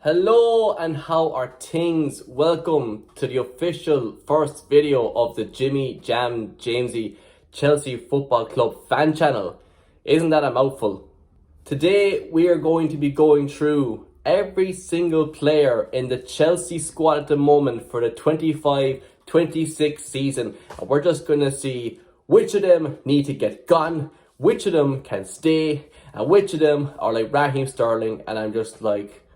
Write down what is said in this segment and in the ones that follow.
Hello and how are things? Welcome to the official first video of the Jimmy Jam Jamesy Chelsea Football Club fan channel. Isn't that a mouthful? Today we are going to be going through every single player in the Chelsea squad at the moment for the 25-26 season, and we're just going to see which of them need to get gone, which of them can stay, and which of them are like Raheem Sterling, and I'm just like,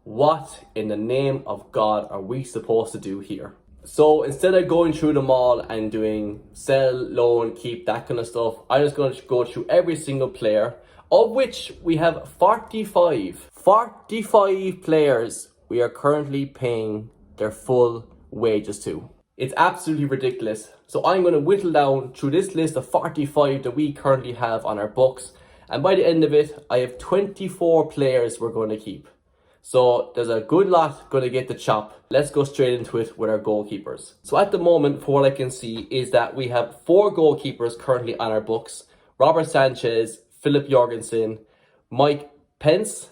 what in the name of God are we supposed to do here? So instead of going through them all and doing sell, loan, keep, that kind of stuff, I'm just going to go through every single player, of which we have 45 players we are currently paying their full wages to. It's absolutely ridiculous. So I'm going to whittle down through this list of 45 that we currently have on our books, and by the end of it, I have 24 players we're going to keep. So there's a good lot going to get the chop. Let's go straight into it with our goalkeepers. So at the moment, for what I can see, is that we have 4 goalkeepers currently on our books. Robert Sanchez, Philip Jorgensen, Mike Pence,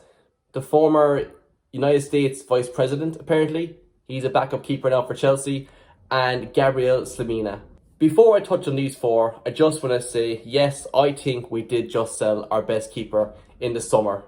the former United States Vice President, apparently. He's a backup keeper now for Chelsea. And Gabriel Slimina. Before I touch on these 4, I just want to say, yes, I think we did just sell our best keeper in the summer.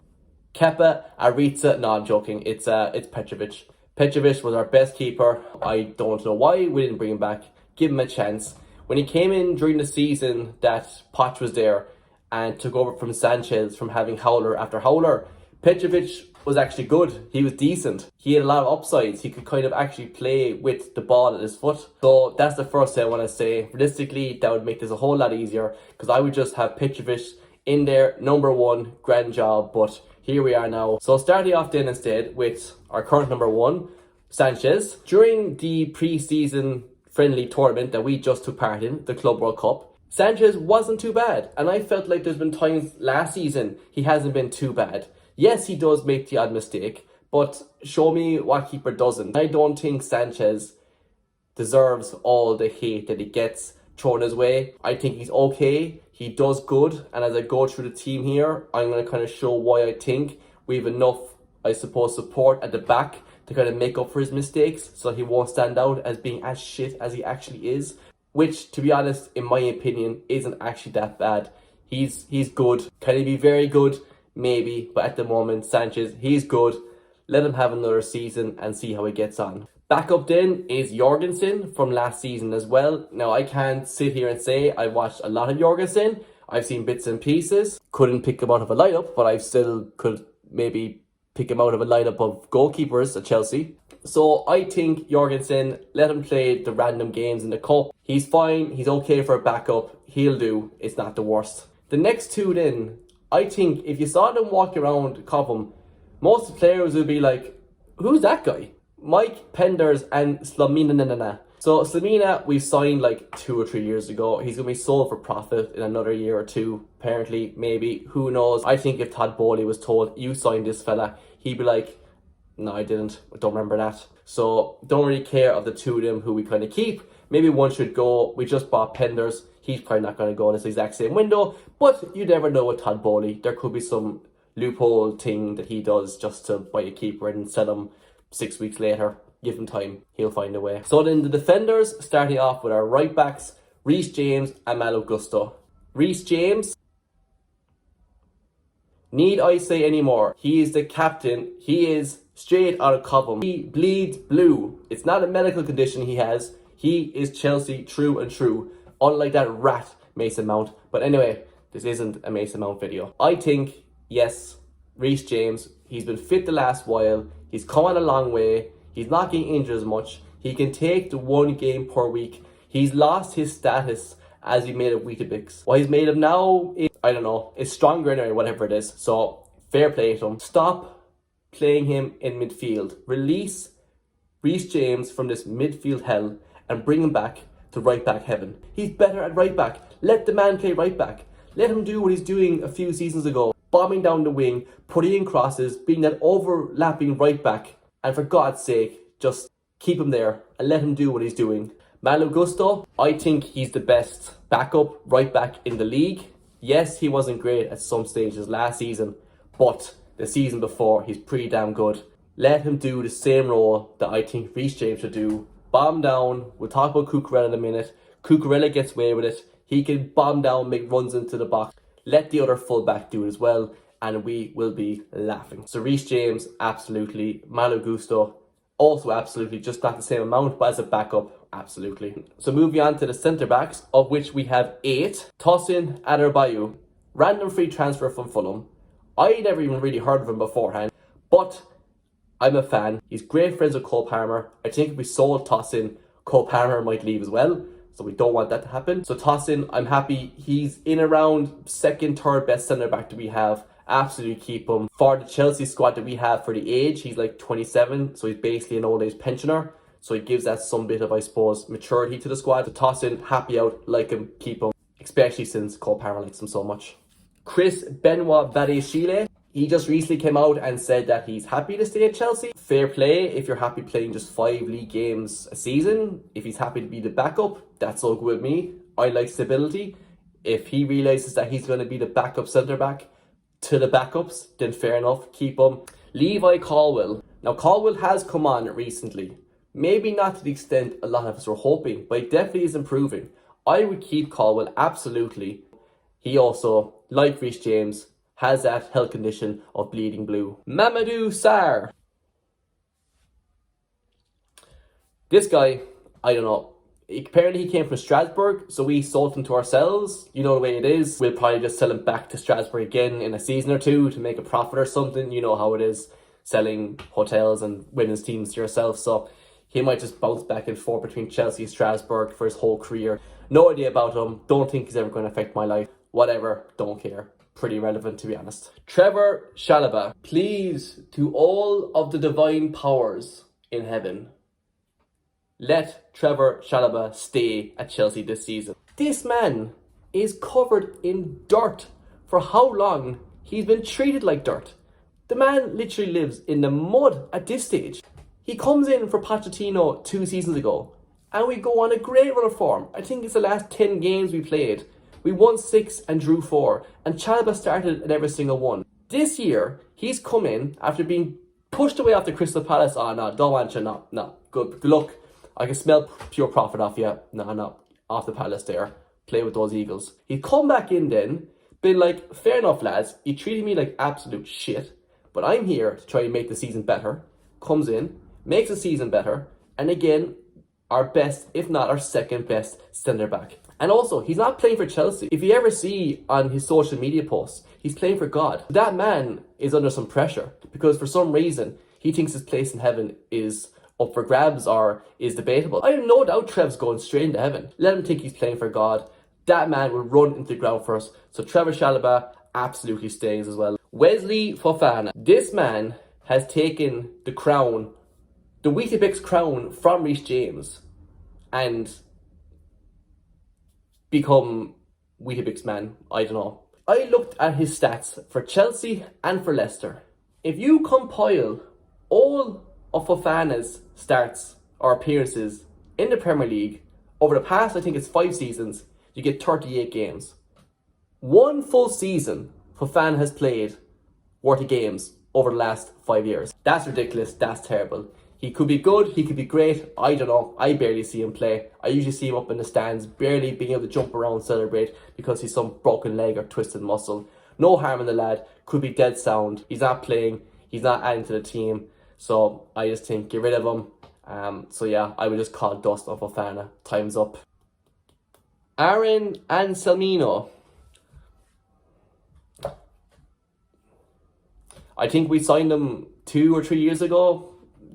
Kepa Arrizabalaga, no, I'm joking, it's Petrovic. Petrovic was our best keeper. I don't know why we didn't bring him back, give him a chance. When he came in during the season that Poch was there and took over from Sanchez from having howler after howler, Petrovic was actually good. He was decent. He had a lot of upsides. He could kind of actually play with the ball at his foot. So that's the first thing I want to say. Realistically, that would make this a whole lot easier because I would just have Petrovic in there, number 1, grand job, but here we are now. So starting off then instead with our current number 1, Sanchez. During the pre-season friendly tournament that we just took part in, the Club World Cup, Sanchez wasn't too bad. And I felt like there's been times last season he hasn't been too bad. Yes, he does make the odd mistake, but show me what keeper doesn't. I don't think Sanchez deserves all the hate that he gets thrown his way. I think he's okay. He does good, and as I go through the team here, I'm going to kind of show why I think we have enough, I suppose, support at the back to kind of make up for his mistakes so he won't stand out as being as shit as he actually is, which, to be honest, in my opinion, isn't actually that bad. He's good. Can he be very good? Maybe, but at the moment, Sanchez, he's good. Let him have another season and see how he gets on. Back up then is Jorgensen from last season as well. Now, I can't sit here and say I watched a lot of Jorgensen. I've seen bits and pieces. Couldn't pick him out of a lineup, but I still could maybe pick him out of a lineup of goalkeepers at Chelsea. So I think Jorgensen, let him play the random games in the cup. He's fine. He's okay for a backup. He'll do. It's not the worst. The next 2 then, I think if you saw them walk around Cobham, most players would be like, who's that guy? Mike Penders and Slimina. So Slimina we signed like 2 or 3 years ago. He's going to be sold for profit in another year or 2, apparently, maybe. Who knows? I think if Todd Bowley was told, you signed this fella, he'd be like, no, I didn't. I don't remember that. So don't really care of the 2 of them who we kind of keep. Maybe one should go. We just bought Penders. He's probably not going to go in this exact same window. But you never know with Todd Bowley. There could be some loophole thing that he does just to buy a keeper and sell him 6 weeks later. Give him time, he'll find a way. So then the defenders, starting off with our right backs, Reece James and Malo Gusto. Reece James, need I say any more? He is the captain. He is straight out of Cobham. He bleeds blue. It's not a medical condition he has. He is Chelsea true and true. Unlike that rat Mason Mount. But anyway, this isn't a Mason Mount video. I think, yes, Reece James, he's been fit the last while. He's come on a long way. He's not getting injured as much. He can take the 1 game per week. He's lost his status as he made of Weetabix. What he's made of now is, I don't know, is stronger anyway, whatever it is. So, fair play to him. Stop playing him in midfield. Release Reece James from this midfield hell and bring him back to right back heaven. He's better at right back. Let the man play right back. Let him do what he's doing a few seasons ago. Bombing down the wing, putting in crosses, being that overlapping right back. And for God's sake, just keep him there and let him do what he's doing. Malo Gusto, I think he's the best backup right back in the league. Yes, he wasn't great at some stages last season, but the season before, he's pretty damn good. Let him do the same role that I think Reece James should do. Bomb down. We'll talk about Cucurella in a minute. Cucurella gets away with it. He can bomb down, make runs into the box. Let the other fullback do it as well, and we will be laughing. So Reece James, absolutely. Malo Gusto, also absolutely. Just not the same amount, but as a backup, absolutely. So moving on to the centre backs, of which we have 8. Tosin Adarbayu, random free transfer from Fulham. I never even really heard of him beforehand, but I'm a fan. He's great friends with Cole Palmer. I think if we sold Tosin, Cole Palmer might leave as well. So we don't want that to happen. So Tosin, I'm happy. He's in around second, third best centre back that we have. Absolutely keep him. For the Chelsea squad that we have for the age, he's like 27. So he's basically an old age pensioner. So he gives that some bit of, I suppose, maturity to the squad. So Tosin, happy out, like him, keep him. Especially since Cole Palmer likes him so much. Chris Benoit Badeshile. He just recently came out and said that he's happy to stay at Chelsea. Fair play if you're happy playing just 5 league games a season. If he's happy to be the backup, that's all good with me. I like stability. If he realises that he's going to be the backup centre-back to the backups, then fair enough, keep him. Levi Colwill. Now Colwill has come on recently. Maybe not to the extent a lot of us were hoping, but he definitely is improving. I would keep Colwill, absolutely. He also, like Reece James, has that health condition of bleeding blue. Mamadou Sarr. This guy, I don't know. Apparently he came from Strasbourg, so we sold him to ourselves. You know the way it is. We'll probably just sell him back to Strasbourg again in a season or two to make a profit or something. You know how it is, selling hotels and women's teams to yourself. So he might just bounce back and forth between Chelsea and Strasbourg for his whole career. No idea about him. Don't think he's ever going to affect my life. Whatever, don't care. Pretty relevant, to be honest. Trevor Chalobah. Please, to all of the divine powers in heaven, let Trevor Chalobah stay at Chelsea this season. This man is covered in dirt. For how long he's been treated like dirt. The man literally lives in the mud at this stage. He comes in for Pochettino 2 seasons ago, and we go on a great run of form. I think it's the last 10 games we played. We won 6 and drew 4, and Chalobah started in every single one. This year, he's come in after being pushed away off the Crystal Palace. Oh no, don't want you, no. Good luck. I can smell pure profit off you. No, off the Palace there. Play with those Eagles. He'd come back in then, been like, fair enough lads, you treated me like absolute shit, but I'm here to try and make the season better. Comes in, makes the season better, and again, our best, if not our second best centre back. And also, he's not playing for Chelsea. If you ever see on his social media posts, he's playing for God. That man is under some pressure because for some reason, he thinks his place in heaven is up for grabs or is debatable. I have no doubt Trev's going straight into heaven. Let him think he's playing for God. That man will run into the ground for us. So Trevor Chalobah absolutely stays as well. Wesley Fofana. This man has taken the crown, the Weetabix crown from Reece James and become Weetabix man. I don't know. I looked at his stats for Chelsea and for Leicester. If you compile all of Fofana's starts or appearances in the Premier League over the past, I think it's 5 seasons, you get 38 games. 1 full season Fofana has played worth of games over the last 5 years. That's ridiculous. That's terrible. He could be good, he could be great, I don't know. I barely see him play. I usually see him up in the stands, barely being able to jump around, celebrate, because he's some broken leg or twisted muscle. No harm in the lad, could be dead sound. He's not playing, he's not adding to the team. So I just think, get rid of him. So yeah, I would just call dust on Fofana. Time's up. Aaron Anselmino. I think we signed him 2 or 3 years ago.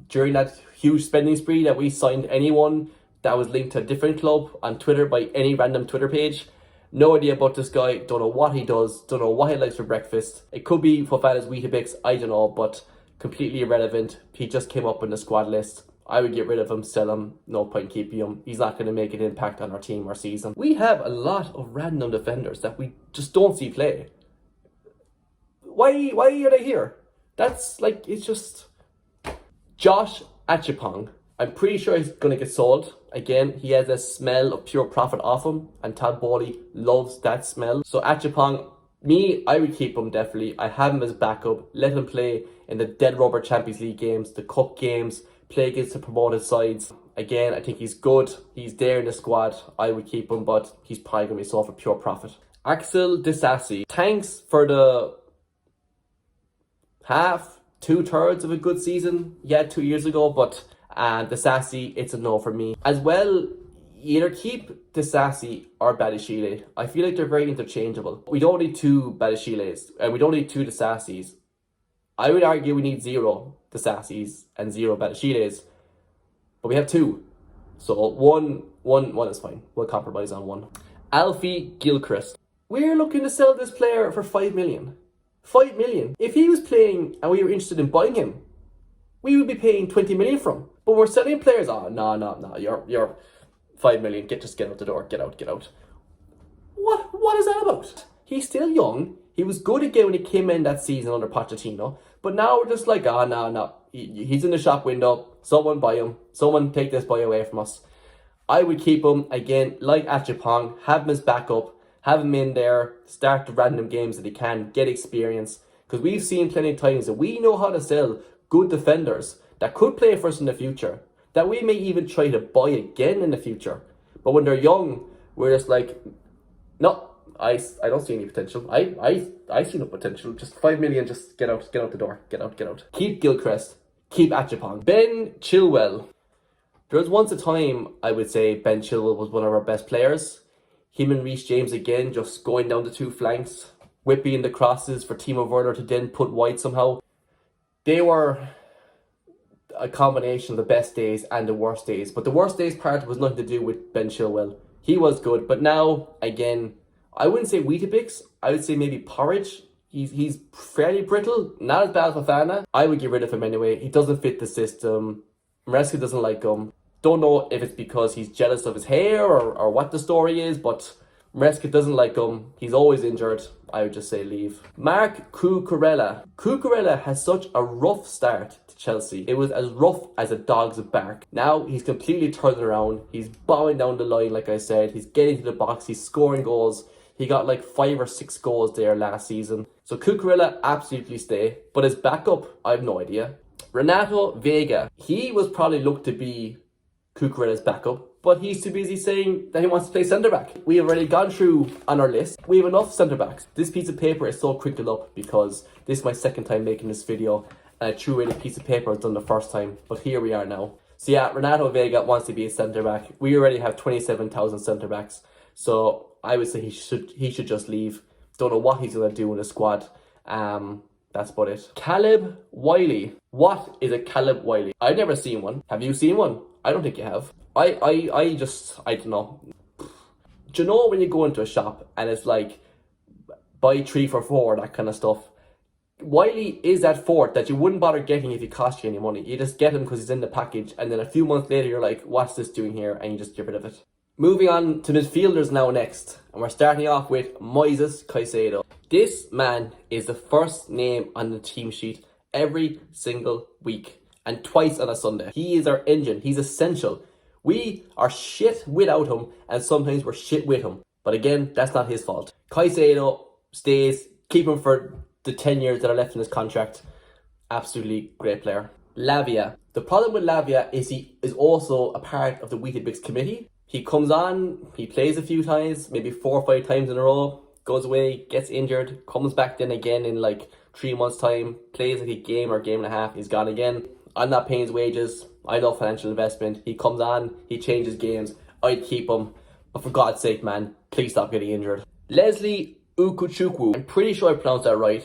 During that huge spending spree that we signed anyone that was linked to a different club on Twitter by any random Twitter page. No idea about this guy, don't know what he does, don't know what he likes for breakfast. It could be Fofana's Weetabix, I don't know, but completely irrelevant. He just came up in the squad list. I would get rid of him, sell him, no point keeping him. He's not going to make an impact on our team or season. We have a lot of random defenders that we just don't see play. Why are they here? That's like, it's just... Josh Achipong. I'm pretty sure he's going to get sold. Again, he has a smell of pure profit off him, and Todd Bowley loves that smell. So Achipong, Me, I would keep him definitely. I have him as backup. Let him play in the dead rubber Champions League games, the cup games, play against the promoted sides. Again, I think he's good. He's there in the squad. I would keep him, but he's probably going to be sold for pure profit. Axel Disasi. Thanks for the half, 2/3 of a good season he had 2 years ago, but Disasi, it's a no for me. As well, you either keep Disasi or Badishile. I feel like they're very interchangeable. We don't need two Badishiles, and we don't need two Disasis. I would argue we need 0 Disasis and 0 Badishiles, but we have 2. So one is fine. We'll compromise on 1. Alfie Gilchrist. We're looking to sell this player for 5 million. 5 million. If he was playing and we were interested in buying him, we would be paying 20 million for him. But we're selling players. Oh, no. You're 5 million. Just get out the door. Get out. What is that about? He's still young. He was good again when he came in that season under Pochettino. But now we're just like, no. He's in the shop window. Someone buy him. Someone take this boy away from us. I would keep him, again, like Achapong, have him as backup, have him in there, start the random games that he can, get experience. Because we've seen plenty of times that we know how to sell good defenders that could play for us in the future, that we may even try to buy again in the future. But when they're young, we're just like, no, I don't see any potential. I see no potential. Just 5 million, just get out the door. Get out. Keep Gilchrist, keep Achapong. Ben Chilwell. There was once a time, I would say, Ben Chilwell was one of our best players. Him and Reece James again, just going down the 2 flanks, whipping the crosses for Timo Werner to then put wide somehow. They were a combination of the best days and the worst days. But the worst days part was nothing to do with Ben Chilwell. He was good. But now, again, I wouldn't say Weetabix. I would say maybe porridge. He's fairly brittle. Not as bad as Fofana. I would get rid of him anyway. He doesn't fit the system. Maresca doesn't like him. Don't know if it's because he's jealous of his hair or what the story is, but Maresca doesn't like him. He's always injured. I would just say leave. Mark Cucurella. Cucurella has such a rough start to Chelsea. It was as rough as a dog's bark. Now he's completely turned around. He's bowing down the line, like I said. He's getting to the box. He's scoring goals. He got like 5 or 6 goals there last season. So Cucurella, absolutely stay. But his backup, I have no idea. Renato Vega. He was probably looked to be Cucurella's backup, but he's too busy saying that he wants to play centre-back. We have already gone through on our list. We have enough centre-backs. This piece of paper is so crinkled up because this is my second time making this video, and I threw away the piece of paper I done the first time, but here we are now. So yeah, Renato Vega wants to be a centre-back. We already have 27,000 centre-backs, so I would say he should just leave. Don't know what he's going to do in the squad. That's about it. Caleb Wiley. What is a Caleb Wiley? I've never seen one. Have you seen one? I don't think you have. I don't know. Do you know when you go into a shop and it's like, buy 3 for 4, that kind of stuff? Wiley is that 4th that you wouldn't bother getting if he cost you any money. You just get him because he's in the package, and then a few months later you're like, what's this doing here? And you just get rid of it. Moving on to midfielders now next. And we're starting off with Moises Caicedo. This man is the first name on the team sheet every single week. And twice on a Sunday. He is our engine. He's essential. We are shit without him, and sometimes we're shit with him. But again, that's not his fault. Caicedo stays. Keep him for the 10 years that are left in his contract. Absolutely great player. Lavia. The problem with Lavia is he is also a part of the Weetabix committee. He comes on, he plays a few times, maybe 4 or 5 times in a row, goes away, gets injured, comes back then again in like 3 months' time, plays like a game or game and a half, he's gone again. I'm not paying his wages. I know financial investment. He comes on, he changes games. I'd keep him. But for God's sake, man, please stop getting injured. Leslie Ukuchukwu. I'm pretty sure I pronounced that right.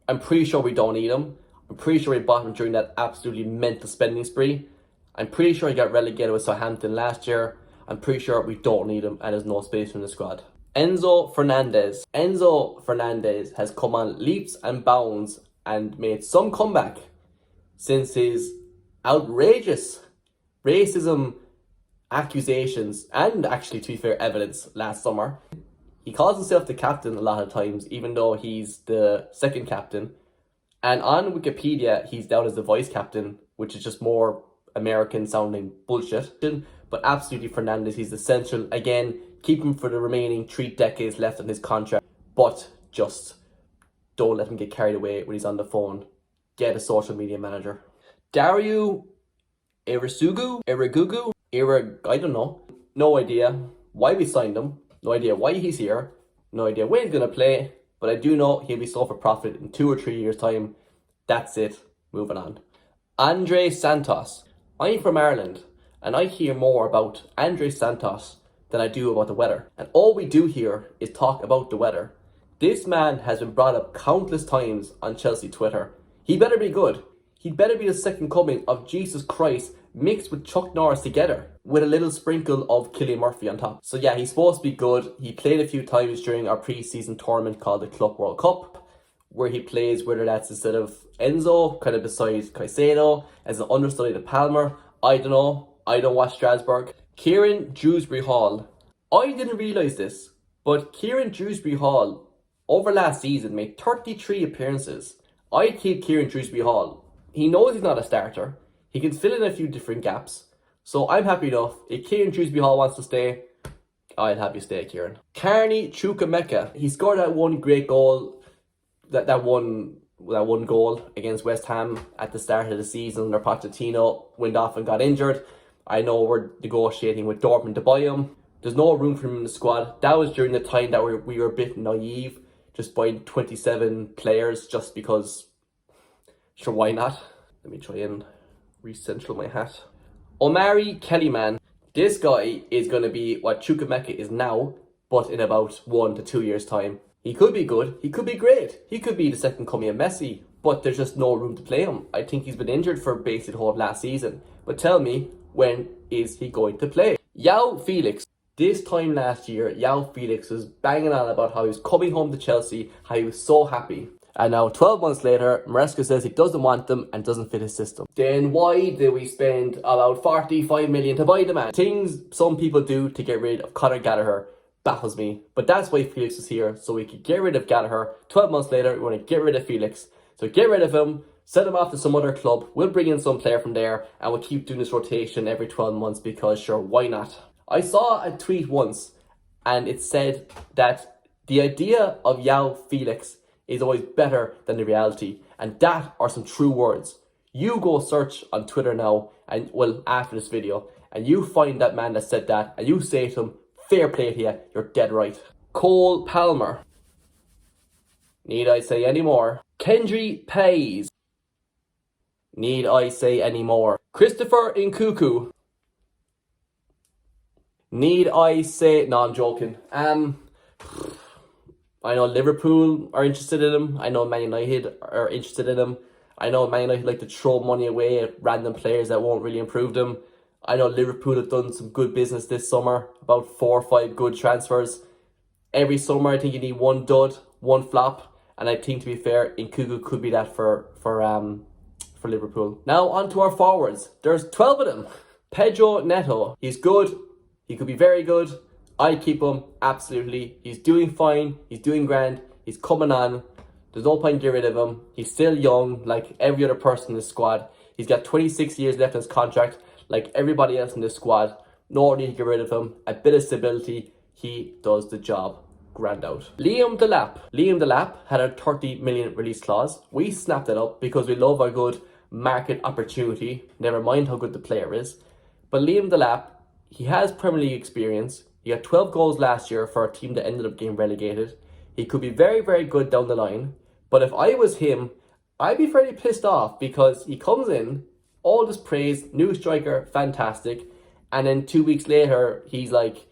I'm pretty sure we don't need him. I'm pretty sure we bought him during that absolutely mental spending spree. I'm pretty sure he got relegated with Southampton last year. I'm pretty sure we don't need him and there's no space in the squad. Enzo Fernandez. Enzo Fernandez has come on leaps and bounds and made some comeback since his outrageous racism accusations and actually, to be fair, evidence last summer. He calls himself the captain a lot of times, even though he's the second captain. And on Wikipedia, he's down as the vice captain, which is just more American sounding bullshit. But absolutely Fernandez, he's essential. Again, keep him for the remaining 3 decades left on his contract. But just don't let him get carried away when he's on the phone. Get a social media manager. Dario Irigugu, I don't know. No idea why we signed him. No idea why he's here. No idea when he's going to play. But I do know he'll be sold for profit in 2 or 3 years' time. That's it. Moving on. Andre Santos. I'm from Ireland, and I hear more about Andre Santos than I do about the weather. And all we do here is talk about the weather. This man has been brought up countless times on Chelsea Twitter. He better be good. He better be the second coming of Jesus Christ mixed with Chuck Norris together with a little sprinkle of Cillian Murphy on top. So yeah, he's supposed to be good. He played a few times during our pre-season tournament called the Club World Cup, where he plays, whether that's instead of Enzo, kind of beside Caicedo, as an understudy to Palmer. I don't know. I don't watch Strasbourg. Kieran Dewsbury Hall. I didn't realise this, but Kieran Dewsbury Hall, over last season, made 33 appearances. I keep Kieran Dewsbury Hall. He knows he's not a starter. He can fill in a few different gaps. So I'm happy enough. If Kieran Dewsbury Hall wants to stay, I'll have you stay, Kieran. Carney Chukwuemeka. He scored that one great goal, that one goal against West Ham at the start of the season under Pochettino. Went off and got injured. I know we're negotiating with Dortmund to buy him. There's no room for him in the squad. That was during the time that we were a bit naive, just buying 27 players just because, sure, why not? Let me try and recentral my hat. Omari Kellyman. This guy is going to be what Chukwuemeka is now, but in about 1 to 2 years' time. He could be good. He could be great. He could be the second coming of Messi, but there's just no room to play him. I think he's been injured for basically the whole last season. But tell me, when is he going to play? Yao Felix. This time last year, Yao Felix was banging on about how he was coming home to Chelsea, how he was so happy. And now 12 months later, Maresca says he doesn't want them and doesn't fit his system. Then why did we spend about 45 million to buy the man? Things some people do to get rid of Conor Gallagher baffles me. But that's why Felix is here, so we could get rid of Gallagher. 12 months later, we want to get rid of Felix. So get rid of him, send him off to some other club. We'll bring in some player from there, and we'll keep doing this rotation every 12 months because sure, why not? I saw a tweet once, and it said that the idea of Yao Felix is always better than the reality. And that are some true words. You go search on Twitter now, and well, after this video, and you find that man that said that, and you say to him, fair play to you, you're dead right. Cole Palmer. Need I say any more? Kendry Pays. Need I say any more? Christopher Nkuku. Need I say... No, I'm joking. I know Liverpool are interested in him. I know Man United are interested in him. I know Man United like to throw money away at random players that won't really improve them. I know Liverpool have done some good business this summer. About 4 or 5 good transfers. Every summer I think you need one dud, one flop. And I think, to be fair, Nkuku could be that for Liverpool. Now on to our forwards. There's 12 of them. Pedro Neto. He's good. He could be very good. I keep him, absolutely. He's doing fine. He's doing grand. He's coming on. There's no point getting rid of him. He's still young, like every other person in the squad. He's got 26 years left in his contract, like everybody else in the squad. No need to get rid of him. A bit of stability. He does the job. Grand out. Liam Delap. Liam Delap had a 30 million release clause. We snapped it up because we love a good market opportunity. Never mind how good the player is. But Liam Delap, he has Premier League experience. He got 12 goals last year for a team that ended up getting relegated. He could be very, very good down the line. But if I was him, I'd be fairly pissed off because he comes in, all this praise, new striker, fantastic. And then 2 weeks later, he's like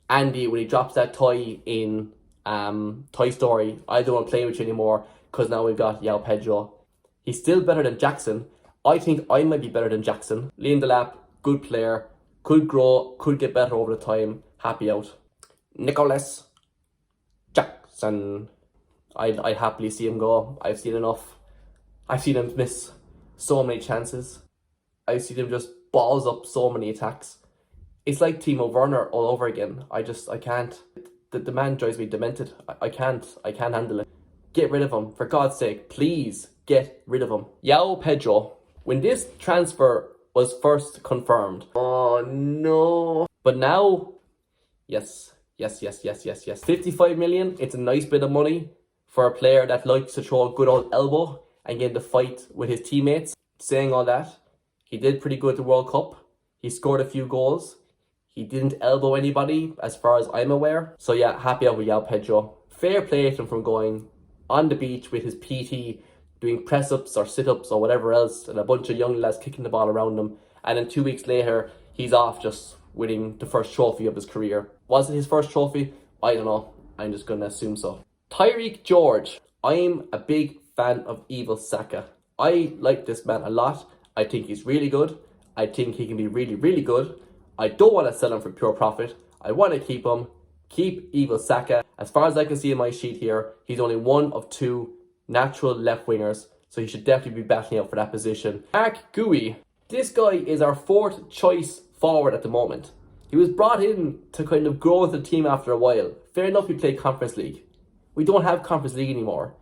Andy when he drops that toy in Toy Story. I don't want to play with you anymore because now we've got Yao Pedro. He's still better than Jackson. I think I might be better than Jackson. Liam Delap, good player. Could grow, could get better over the time. Happy out. Nicholas Jackson. I'd happily see him go. I've seen enough. I've seen him miss so many chances. I've seen him just balls up so many attacks. It's like Timo Werner all over again. I can't. The man drives me demented. I can't handle it. Get rid of him. For God's sake, please get rid of him. Yao Pedro. When this transfer was first confirmed. Oh no. But now, yes. 55 million, it's a nice bit of money for a player that likes to throw a good old elbow and get in the fight with his teammates. Saying all that, he did pretty good at the World Cup. He scored a few goals. He didn't elbow anybody, as far as I'm aware. So yeah, happy out with João Pedro. Fair play to him from going on the beach with his PT, doing press-ups or sit-ups or whatever else, and a bunch of young lads kicking the ball around him. And then 2 weeks later, he's off just winning the first trophy of his career. Was it his first trophy? I don't know. I'm just going to assume so. Tyreek George. I'm a big fan of Evil Saka. I like this man a lot. I think he's really good. I think he can be really, really good. I don't want to sell him for pure profit. I want to keep him. Keep Evil Saka. As far as I can see in my sheet here, he's only one of two natural left wingers, so he should definitely be battling out for that position. Mark Gui. This guy is our fourth choice forward at the moment. He was brought in to kind of grow with the team after a while. Fair enough, we play Conference League. We don't have Conference League anymore.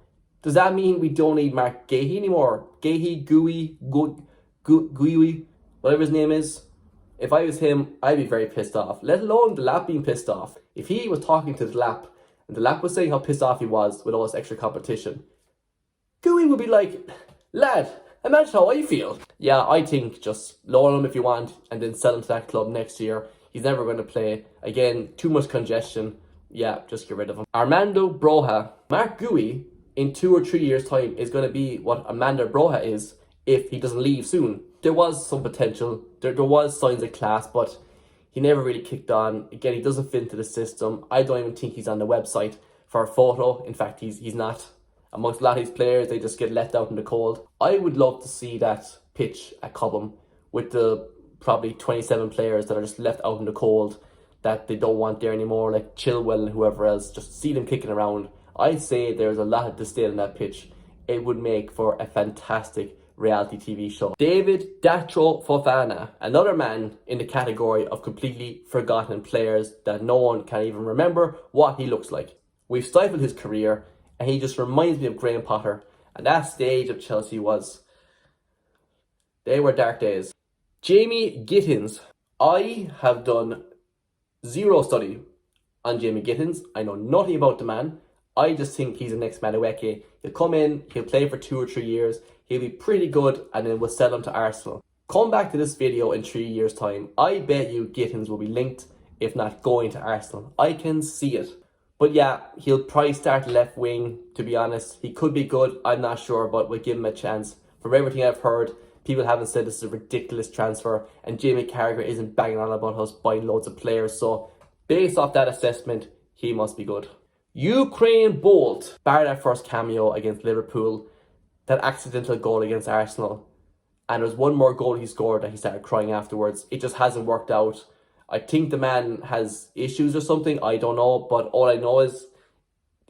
Does that mean we don't need Mark Gahey anymore? Gahey, Gui, whatever his name is. If I was him, I'd be very pissed off. Let alone the lap being pissed off. If he was talking to the lap, and the lap was saying how pissed off he was with all this extra competition, Gui would be like, lad, imagine how I feel. Yeah, I think just loan him if you want, and then sell him to that club next year. He's never going to play. Again, too much congestion. Yeah, just get rid of him. Armando Broja. Mark Gui, in 2 or 3 years' time, is going to be what Armando Broja is if he doesn't leave soon. There was some potential. There was signs of class, but he never really kicked on. Again, he doesn't fit into the system. I don't even think he's on the website for a photo. In fact, he's not. Amongst a lot of these players, they just get left out in the cold. I would love to see that pitch at Cobham with the probably 27 players that are just left out in the cold that they don't want there anymore, like Chilwell and whoever else. Just see them kicking around. I'd say there's a lot to stay on that pitch. It would make for a fantastic reality TV show. David Datro Fofana, another man in the category of completely forgotten players that no one can even remember what he looks like. We've stifled his career, and he just reminds me of Graham Potter. And that stage of Chelsea they were dark days. Jamie Gittins. I have done zero study on Jamie Gittins. I know nothing about the man. I just think he's the next Madueke. He'll come in, he'll play for 2 or 3 years, he'll be pretty good, and then we'll sell him to Arsenal. Come back to this video in 3 years' time. I bet you Gittins will be linked, if not going to Arsenal. I can see it. But yeah, he'll probably start left wing, to be honest. He could be good, I'm not sure, but we'll give him a chance. From everything I've heard, people haven't said this is a ridiculous transfer, and Jamie Carragher isn't banging on about us buying loads of players, so based off that assessment, he must be good. Ukraine Bolt, bar that first cameo against Liverpool, that accidental goal against Arsenal, and there's one more goal he scored that he started crying afterwards. It just hasn't worked out. I think the man has issues or something, I don't know, but all I know is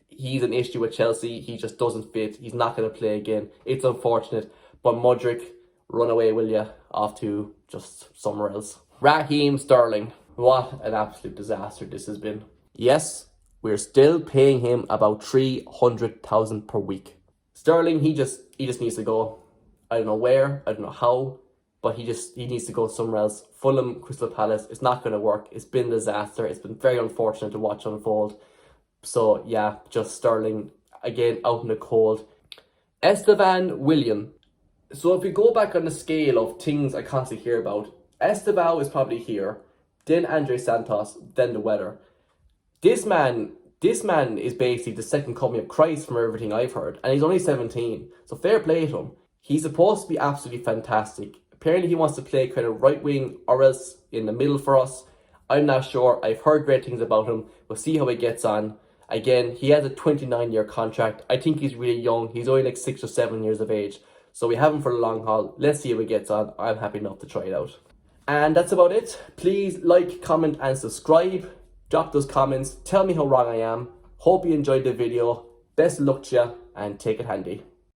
he's an issue with Chelsea. He just doesn't fit. He's not going to play again. It's unfortunate, but Mudryk, run away, will ya, off to just somewhere else. Raheem Sterling. What an absolute disaster this has been. Yes, we're still paying him about 300,000 per week. Sterling, he just needs to go. I don't know where, I don't know how, but he needs to go somewhere else. Fulham, Crystal Palace, it's not going to work. It's been a disaster. It's been very unfortunate to watch unfold. So yeah, just Sterling, again, out in the cold. Esteban William. So if we go back on the scale of things I constantly hear about, Estevao is probably here, then Andre Santos, then the weather. This man is basically the second coming of Christ from everything I've heard, and he's only 17, so fair play to him. He's supposed to be absolutely fantastic. Apparently he wants to play kind of right wing or else in the middle for us. I'm not sure. I've heard great things about him. We'll see how he gets on. Again, he has a 29-year contract. I think he's really young. He's only like 6 or 7 years of age. So we have him for the long haul. Let's see how he gets on. I'm happy enough to try it out. And that's about it. Please like, comment and subscribe. Drop those comments. Tell me how wrong I am. Hope you enjoyed the video. Best of luck to you and take it handy.